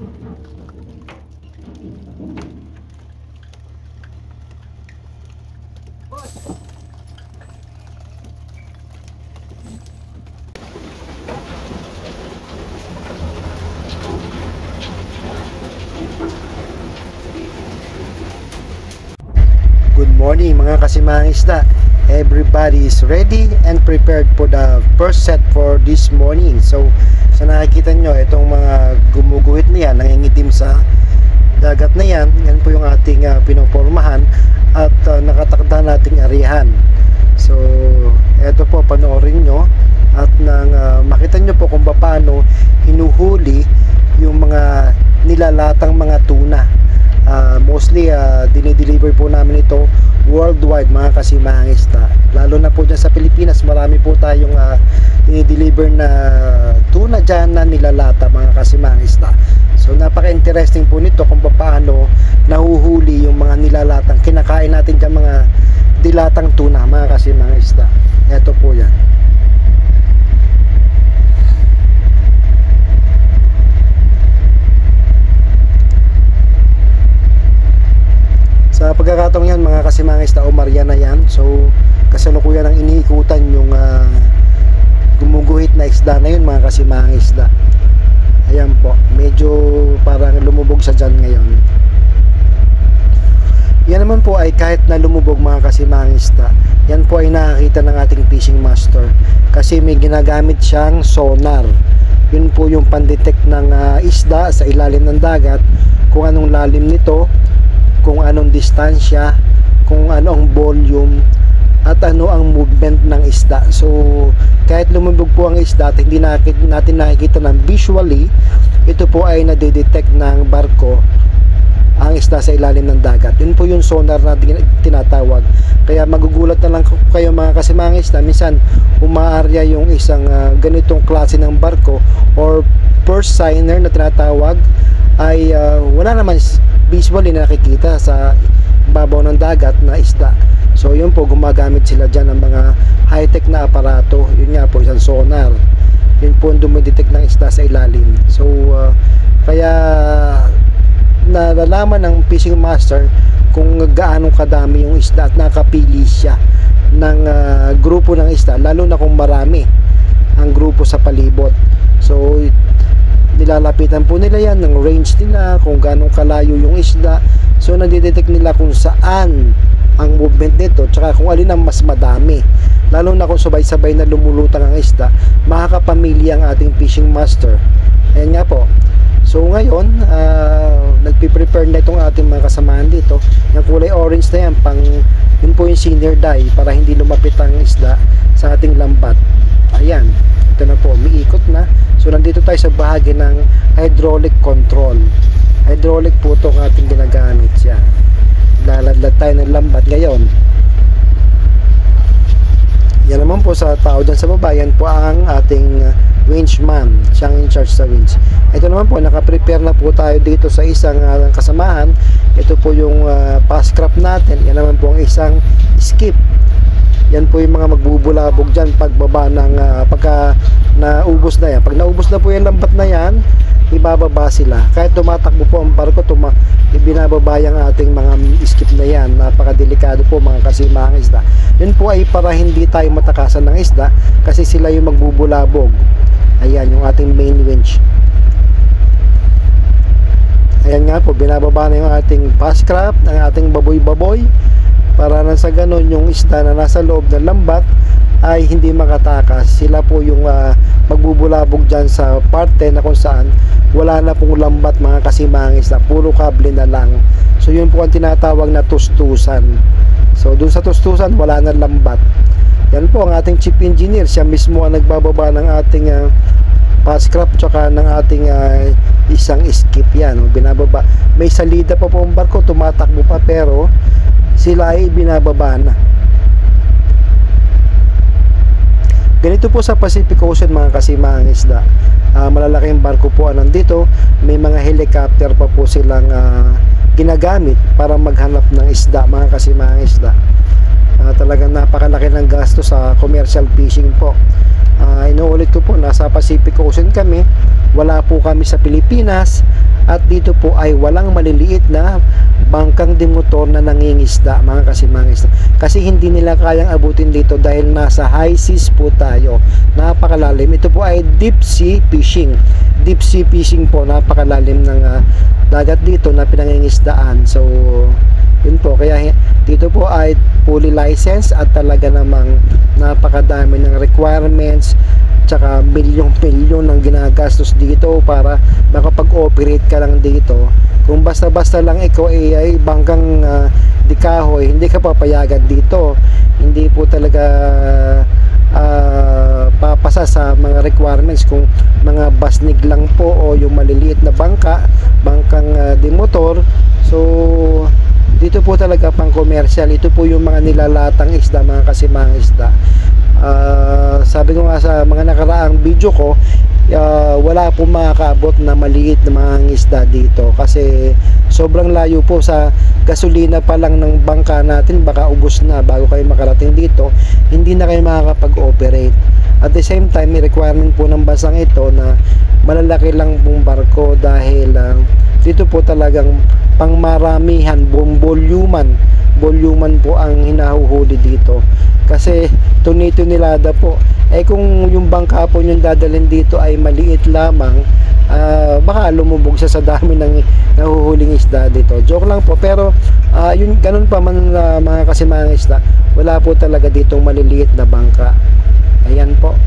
Good morning mga kasimahang isda. Everybody is ready and prepared for the first set for this morning. So sa nakikita nyo, itong mga gumuguhit na yan, nangingitim sa dagat na yan, yan po yung ating pinopormahan at nakatakda nating arihan. So eto po, panoorin nyo at nang makita nyo po kung paano hinuhuli yung mga nilalatang mga tuna. Mostly dinideliver po namin ito worldwide mga kasimahang isda. Lalo na po dyan sa Pilipinas, marami po tayong dinideliver na tuna dyan na nilalata mga kasimahang isda. So napaka-interesting po nito kung paano nahuhuli yung mga nilalatang kinakain natin dyan, mga dilatang tuna mga kasimahang isda. Ito po yan. Sa pagkakataong yan mga kasimahang isda, o Mariana yan. So kasalukuyan ang iniikutan yung gumuguhit na isda na yun mga kasimahang isda. Ayan po, medyo parang lumubog sa dyan ngayon. Yan naman po ay kahit na lumubog mga kasimahang isda, yan po ay nakakita ng ating fishing master kasi may ginagamit siyang sonar. Yun po yung pandetect ng isda sa ilalim ng dagat, kung anong lalim nito, kung anong distansya, kung ano ang volume, at ano ang movement ng isda. So kahit lumubog po ang isda at hindi natin nakikita ng visually, ito po ay nadidetect ng barko ang isda sa ilalim ng dagat. Yun po yung sonar na tinatawag. Kaya magugulat na lang kayo mga kasimahang isda, minsan umaarya yung isang ganitong klase ng barko or first signer na tinatawag ay wala naman visually nakikita sa babaw ng dagat na isda. So yun po, gumagamit sila dyan ng mga high-tech na aparato. Yun nga po, isang sonar. Yun po ang dumidetect ng isda sa ilalim. So kaya nalalaman ng fishing master kung gaano kadami yung isda at nakapili siya ng grupo ng isda, lalo na kung marami ang grupo sa palibot. So nilalapitan po nila yan ng range nila, kung gaano kalayo yung isda. So nadidetect nila kung saan ang movement nito, tsaka kung alin ang mas madami. Lalo na kung sabay-sabay na lumulutang ang isda, makakapamili ang ating fishing master. Ayan nga po. So ngayon, nagpiprepare na itong ating mga kasamahan dito. Yung kulay orange na yan, yun po yung senior die para hindi lumapit ang isda sa ating lambat. Ayan, ito na po, umiikot na. So nandito tayo sa bahagi ng hydraulic control. Hydraulic po itong ating ginagamit siya. Laladlad tayo ng lambat ngayon. Yan naman po sa tao dyan sa baba, yan po ang ating winchman, siyang in charge sa winch. Ito naman po, nakaprepare na po tayo dito sa isang kasamahan. Ito po yung pascrap natin. Yan naman po ang isang skip. Yan po yung mga magbubulabog dyan pagbaba ng pagka naubos na yan. Pag naubos na po yung lambat na yan, ibababa sila. Kahit tumatakbo po ang barko, ibinababa yung ating mga skip na yan. Napakadelikado po mga kasimahang isda. Yun po ay para hindi tayo matakasan ng isda kasi sila yung magbubulabog. Ayan yung ating main winch. Ayan nga po, binababa na yung ating pascrap, ang ating baboy-baboy, para na sa ganun yung isda na nasa loob ng lambat ay hindi makatakas. Sila po yung magbubulabog dyan sa parte na kung saan wala na pong lambat mga kasimahang isda, puro kable na lang. So yun po ang tinatawag na tustusan. So dun sa tustusan wala na lambat. Yan po ang ating chief engineer, siya mismo ang nagbababa ng ating pascrap tsaka ng ating isang skip. Yan, binababa. May salida pa po ang barko, tumatakbo pa, pero sila ay binababa na. Ganito po sa Pacific Ocean mga kasimahang isda. Malalaking barko po nandito. May mga helicopter pa po silang ginagamit para maghanap ng isda mga kasimahang isda. Talagang napakalaki ng gasto sa commercial fishing po. Inuulit ko po, nasa Pacific Ocean kami. Wala po kami sa Pilipinas at dito po ay walang maliliit na bangkang demotor na nangingisda mga kasimangista, kasi hindi nila kayang abutin dito dahil nasa high seas po tayo, napakalalim. Ito po ay deep sea fishing po, napakalalim ng dagat dito na pinangingisdaan. So yun po, kaya dito po ay fully licensed at talaga namang napakadami ng requirements, tsaka milyong-milyon ang ginagastos dito para makapag-operate ka lang dito. Kung basta-basta lang ikaw ay bangkang di kahoy, hindi ka papayagan dito. Hindi po talaga papasa sa mga requirements kung mga basnig lang po o yung maliliit na bangkang demotor. So dito po talaga pang commercial. Ito po yung mga nilalatang isda mga kasimang isda. Sabi ko nga sa mga nakaraang video ko, wala po makakaabot na maliit na mga isda dito kasi sobrang layo po. Sa gasolina pa lang ng bangka natin baka ubos na bago kayo makarating dito, hindi na kayo makakapag-operate. At the same time, may requirement po ng bansang ito na malalaki lang pong barko dahil dito po talagang pangmaramihan, voluman po ang hinahuhuli dito kasi tunito-nilada po. Kung yung bangka po yung dadalhin dito ay maliit lamang, baka lumubog sa dami ng nahuhuling isda dito. Joke lang po, pero yun, ganun pa man mga kasimang isda, wala po talaga ditong maliliit na bangka. Ayan po.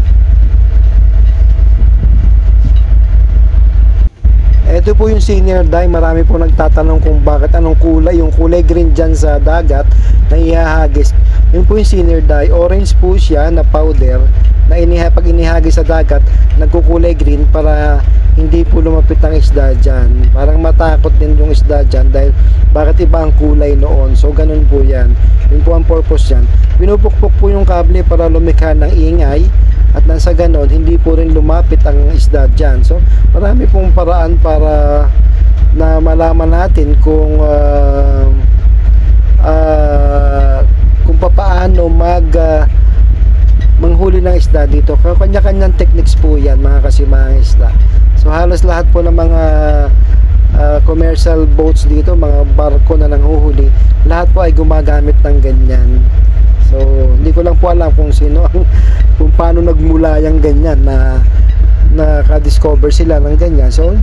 Ito po yung senior dye. Marami po nagtatanong kung bakit anong kulay. Yung kulay green dyan sa dagat na ihahagis, yun po yung senior dye. Orange po siya na powder na pag inihagis sa dagat, nagkukulay green para hindi po lumapit ang isda dyan. Parang matakot din yung isda dyan dahil bakit iba ang kulay noon. So ganun po yan. Yun po ang purpose yan. Pinupukpok po yung kable para lumikha ng ingay, at nang sa ganon hindi po rin lumapit ang isda dyan. So marami pong paraan para na malaman natin kung papaano manghuli ng isda dito. Kanya-kanyang techniques po yan mga kasimang isda. So halos lahat po ng mga commercial boats dito, mga barko na nanghuhuli, lahat po ay gumagamit ng ganyan. So hindi ko lang po alam kung sino kung paano nagmula yung ganyan na nakadiscover sila ng ganyan. So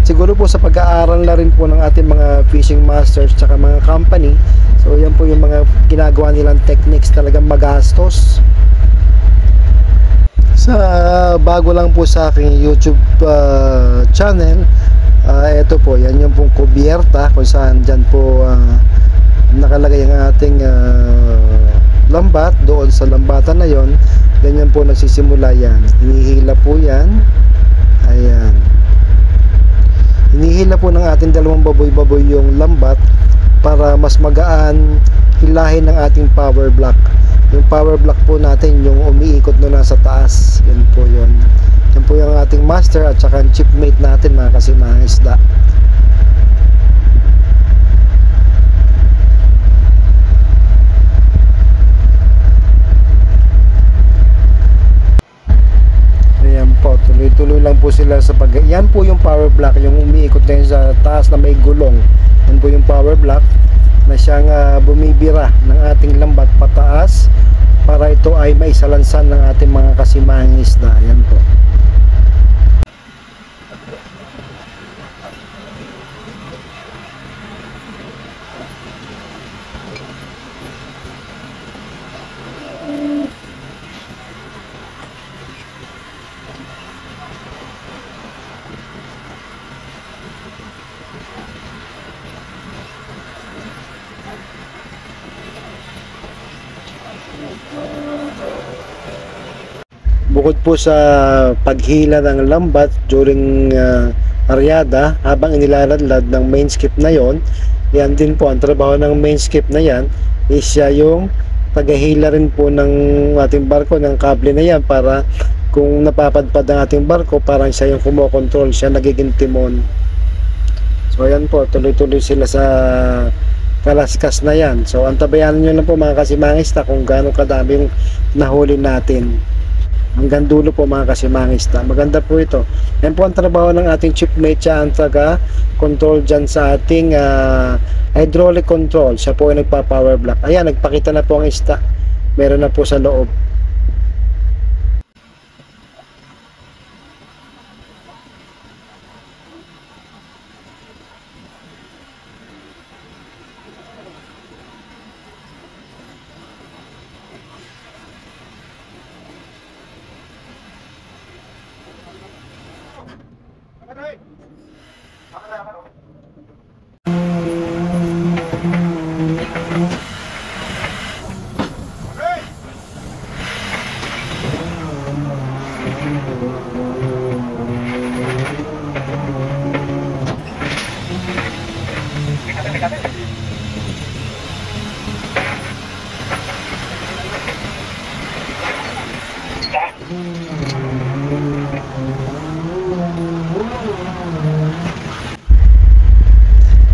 siguro po sa pag-aaral na rin po ng ating mga fishing masters tsaka mga company. So yan po yung mga ginagawa nilang techniques, talagang magastos. Sa bago lang po sa aking YouTube channel, ito po, yan yung pong kubierta kung saan dyan po nakalagay ang ating lambat. Doon sa lambatan na yon, ganyan po nagsisimula yan. Hinihila po yan. Ayan, hinihila po ng ating dalawang baboy yung lambat para mas magaan hilahin ng ating power block. Yung power block po natin yung umiikot na nasa taas. Yan po yun. Yan po yung ating master at saka ang chipmate natin mga kasimang isda. Ayan po, tuloy-tuloy lang po sila sa yan po yung power block, yung umiikot na yun sa taas na may gulong. Yan po yung power block na siyang bumibira ng ating lambat pataas para ito ay maisalansan ng ating mga kasimang isda. Yan po. Bukod po sa paghila ng lambat during aryada habang inilaladlad ng main skip na yon, yan din po ang trabaho ng main skip na yan, is siya yung paghahila rin po ng ating barko ng kable na yan para kung napapadpad ang ating barko, parang siya yung kumokontrol, siya nagiging timon. So ayan po, tuloy-tuloy sila sa kalaskas na yan. So antabayanan nyo lang po mga kasimangista kung gaano kadami yung nahuli natin. hanggang dulo po mga kasimangista. Maganda po ito. Yan po ang trabaho ng ating chief mate, siya ang taga control dyan sa ating hydraulic control. Siya po ay nagpa-power block. Ayan, nagpakita na po ang isda. Meron na po sa loob.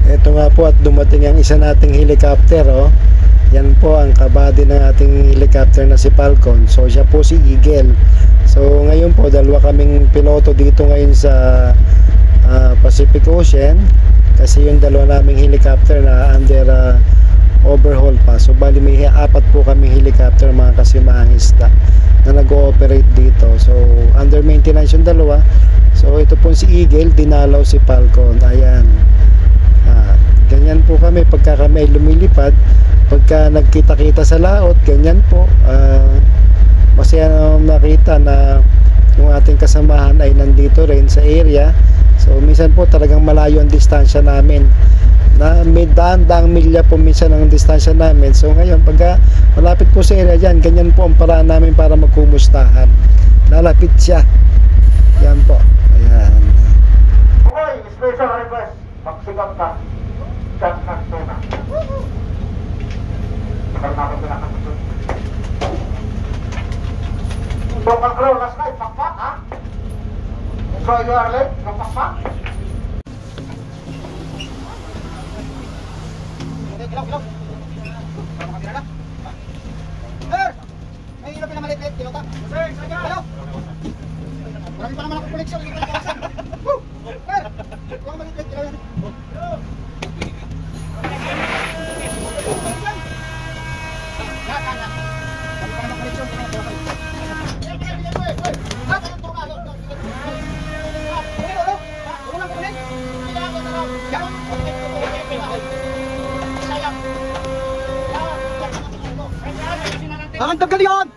Ito nga po at dumating ang isa nating helicopter, oh. Yan po ang kabady ng ating helicopter na si Falcon. So siya po si Eagle. So ngayon po dalawa kaming piloto dito ngayon sa Pacific Ocean kasi yung dalawa naming helicopter na under overhaul pa. So bali may apat po kaming helicopter mga kasimahista na nag-ooperate dito. So under maintenance yung dalawa. So ito po si Eagle, dinalaw si Falcon. Ayan. Ganyan po kami pagka kami lumilipad, pagka nagkita-kita sa laot, ganyan po. Masaya na makita na yung ating kasamahan ay nandito rin sa area. So minsan po talagang malayo ang distansya namin, na may daang milya po minsan ang distansya namin. So ngayon pagka malapit po sa area dyan, ganyan po ang paraan namin para magkumustahan. Lalapit siya. Yan po. Ayan. Okay, special request. Magsigap ka. Chat na tuna. Meron natin pinakasunod. Local crew, last night, pakpak, ha? So you are late, no pakpak? Okay, kilaw. Para makakilala. Sir! May hilo pinamaliit, kilaw ka. Sir, saga! Hello! Marami pa naman akong koleksyon, hindi ko na kawasan. Woo! Sir! Huwag maliit, kilaw yan. Akan tagkalian!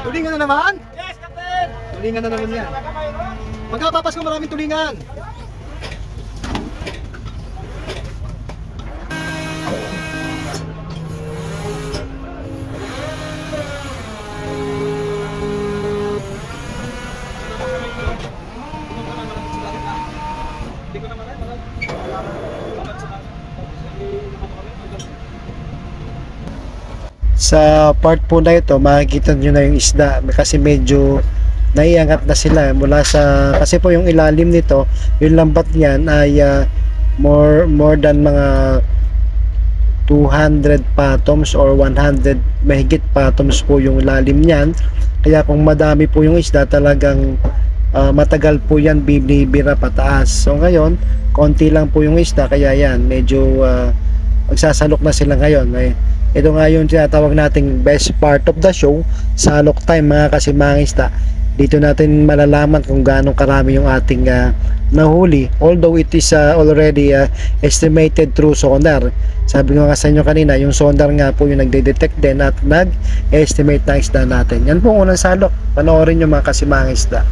Tulingan na naman? Yes, Captain! Tulingan na naman yan. Magkapapas ko maraming tulingan. Sa part po na ito, makikita nyo na yung isda kasi medyo naiangat na sila mula sa, kasi po yung ilalim nito, yung lambat niyan ay more than mga 200 fathoms or 100 mahigit fathoms po yung lalim niyan. Kaya kung madami po yung isda, talagang matagal po yan bibira pataas. So ngayon, konti lang po yung isda, kaya yan medyo magsasalok na sila ngayon. Ito nga yung tinatawag nating best part of the show, salok time mga kasimangista. Dito natin malalaman kung gaano karami yung ating nahuli, although it is already estimated through sonar. Sabi ko nga sa inyo kanina, yung sonar nga po yung nagde-detect din at nag-estimate ng isda natin. Yan po unang salok, panoorin nyo mga kasimangista.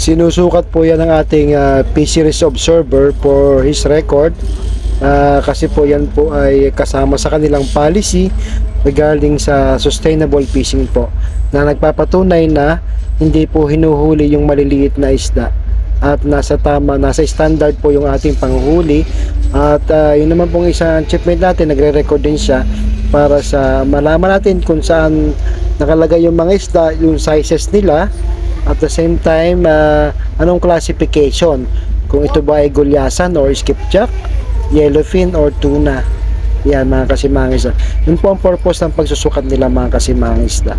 Sinusukat po yan ng ating fisheries observer for his record, kasi po yan po ay kasama sa kanilang policy regarding sa sustainable fishing po, na nagpapatunay na hindi po hinuhuli yung maliliit na isda at nasa standard po yung ating panghuli. At yun naman pong isang achievement natin, nagre-record din siya para sa malaman natin kung saan nakalagay yung mga isda, yung sizes nila. At the same time, anong classification, kung ito ba ay gulyasan or skipjack, yellowfin or tuna. Yan mga kasimangista, yun po ang purpose ng pagsusukat nila mga kasimangista.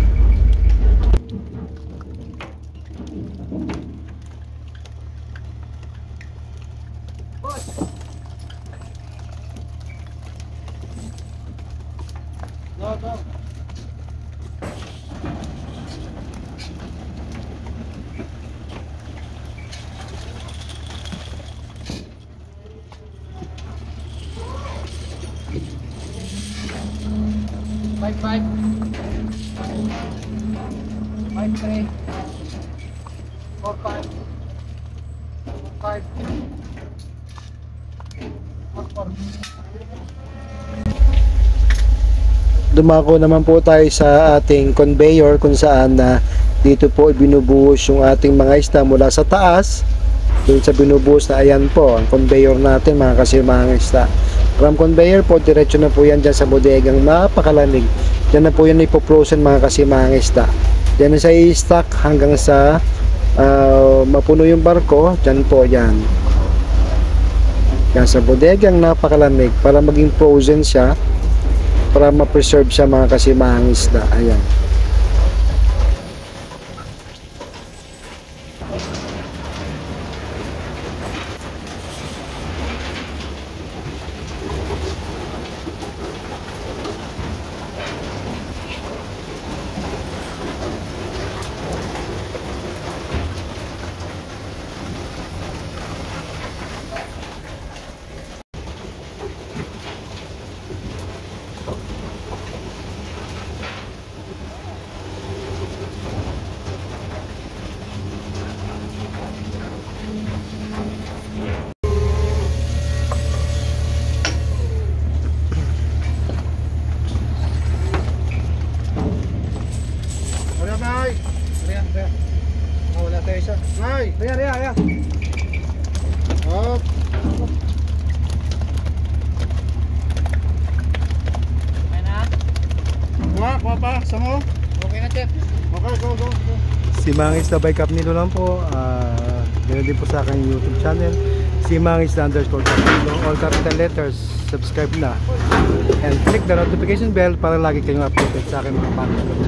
Dumako naman po tayo sa ating conveyor kung saan na dito po binubuhos yung ating mga isda mula sa taas doon sa binubuhos na ayan po ang conveyor natin mga kasimahang isda. From conveyor po diretso na po yan dyan sa bodegang napakalamig. Dyan na po yan ipoprosen mga kasimahang isda. Dyan na sa i-stock hanggang sa mapuno yung barko. Dyan po yan. Yan sa bodegang napakalamig para maging frozen siya, para ma-preserve siya mga kasimahang isda. Ayan. Wala tayo isa. Nay! Riya. Hop! Okay na? Kuha pa, samo. Okay na, Chef. Okay, go. Si Mangis na by Cap Nilo lang po. Ganoon din po sa aking YouTube channel. Si Mangis na _Capnilo. All capital letters. Subscribe na. And click the notification bell para lagi kayong updated sa aking mga pag-videos.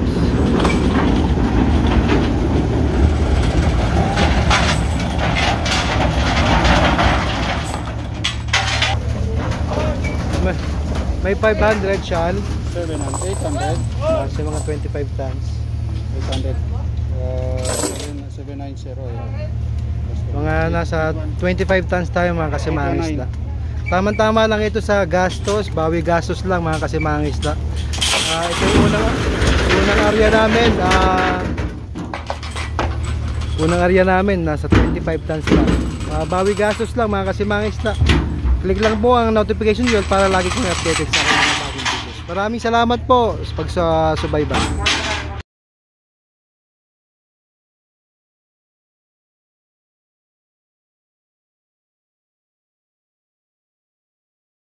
May 500 Sean. 800. Sa mga 25 tons. 800. 790. Mga nasa 25 tons tayo mga kasimahang isda. Tama-tama lang ito sa gastos, bawi gastos lang mga kasimahang isda. Ito yung unang area namin. Unang area namin nasa 25 tons lang. Bawi gastos lang mga kasimahang isda. Click lang po ang notification bell para lagi kang updated sa aking mga bagong videos. Maraming salamat po sa pagsubaybay.